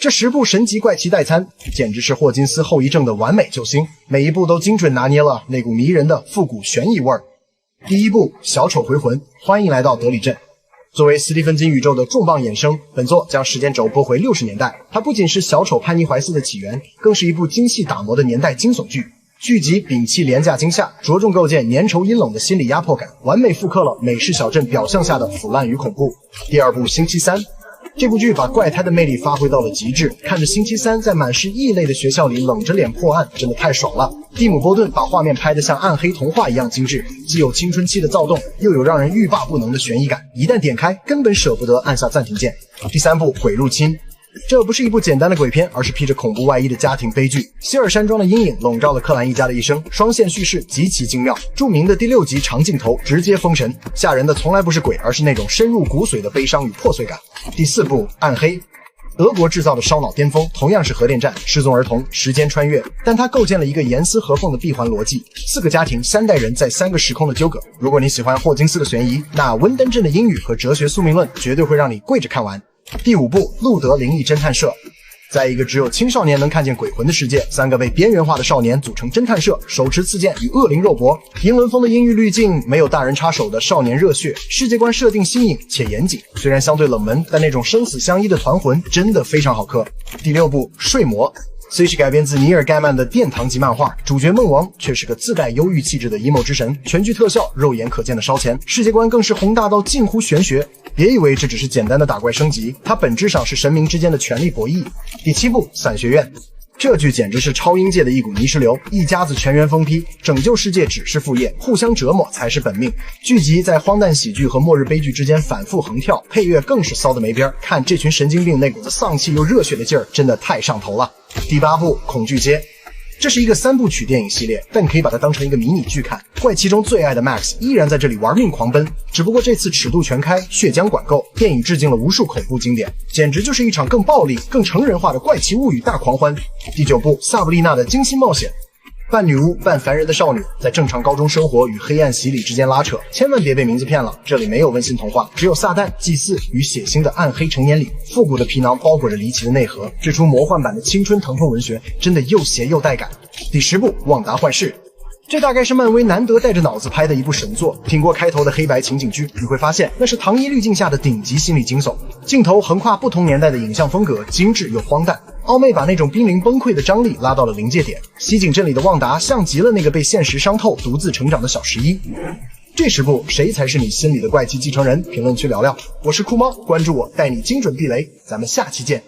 这10部神级怪奇代餐，简直是霍金斯后遗症的完美救星，每一部都精准拿捏了那股迷人的复古悬疑味儿。第1部《小丑回魂》，欢迎来到德里镇。作为斯蒂芬金宇宙的重磅衍生，本作将时间轴拨回60年代。它不仅是小丑潘尼怀斯的起源，更是一部精细打磨的年代惊悚剧。剧集摒弃廉价惊吓，着重构建粘稠阴冷的心理压迫感，完美复刻了美式小镇表象下的腐烂与恐怖。第2部《星期三》，这部剧把怪胎的魅力发挥到了极致，看着星期三在满是异类的学校里冷着脸破案，真的太爽了。蒂姆·波顿把画面拍得像暗黑童话一样精致，既有青春期的躁动，又有让人欲罢不能的悬疑感，一旦点开，根本舍不得按下暂停键。第3部《鬼入侵》，这不是一部简单的鬼片，而是披着恐怖外衣的家庭悲剧。希尔山庄的阴影笼罩了克兰一家的一生，双线叙事极其精妙。著名的第6集长镜头直接封神，吓人的从来不是鬼，而是那种深入骨髓的悲伤与破碎感。第4部《暗黑》，德国制造的烧脑巅峰，同样是核电站、失踪儿童、时间穿越，但它构建了一个严丝合缝的闭环逻辑，4个家庭3代人在3个时空的纠葛。如果你喜欢霍金斯的悬疑，那温登镇的英语和哲学宿命论绝对会让你跪着看完。第5部《路德灵异侦探社》，在一个只有青少年能看见鬼魂的世界，3个被边缘化的少年组成侦探社，手持刺剑与恶灵肉搏。英伦风的阴郁滤镜，没有大人插手的少年热血，世界观设定新颖且严谨，虽然相对冷门，但那种生死相依的团魂真的非常好磕。第6部《睡魔》，虽是改编自尼尔·盖曼的殿堂级漫画，主角梦王却是个自带忧郁气质的 emo 之神，全剧特效肉眼可见的烧钱，世界观更是宏大到近乎玄学。别以为这只是简单的打怪升级，它本质上是神明之间的权力博弈。第7部《伞学院》，这剧简直是超英界的一股泥石流，一家子全员疯批，拯救世界只是副业，互相折磨才是本命。剧集在荒诞喜剧和末日悲剧之间反复横跳，配乐更是骚的没边，看这群神经病那股子丧气又热血的劲儿，真的太上头了。第8部《恐惧街》，这是一个3部曲电影系列，但你可以把它当成一个迷你剧看。怪奇中最爱的 Max 依然在这里玩命狂奔，只不过这次尺度全开，血浆管够，电影致敬了无数恐怖经典，简直就是一场更暴力、更成人化的怪奇物语大狂欢。第9部《萨布丽娜的惊心冒险》，半女巫半凡人的少女在正常高中生活与黑暗洗礼之间拉扯，千万别被名字骗了，这里没有温馨童话，只有撒旦、祭祀与血腥的暗黑成年礼。复古的皮囊包裹着离奇的内核，这出魔幻版的青春疼痛文学真的又邪又带感。第10部《旺达幻视》，这大概是漫威难得带着脑子拍的一部神作。听过开头的黑白情景剧，你会发现那是糖衣滤镜下的顶级心理惊悚，镜头横跨不同年代的影像风格，精致又荒诞。奥妹把那种濒临崩溃的张力拉到了临界点，西井镇里的旺达像极了那个被现实伤透、独自成长的小11。这10部谁才是你心里的怪奇继承人？评论区聊聊。我是酷猫，关注我，带你精准避雷，咱们下期见。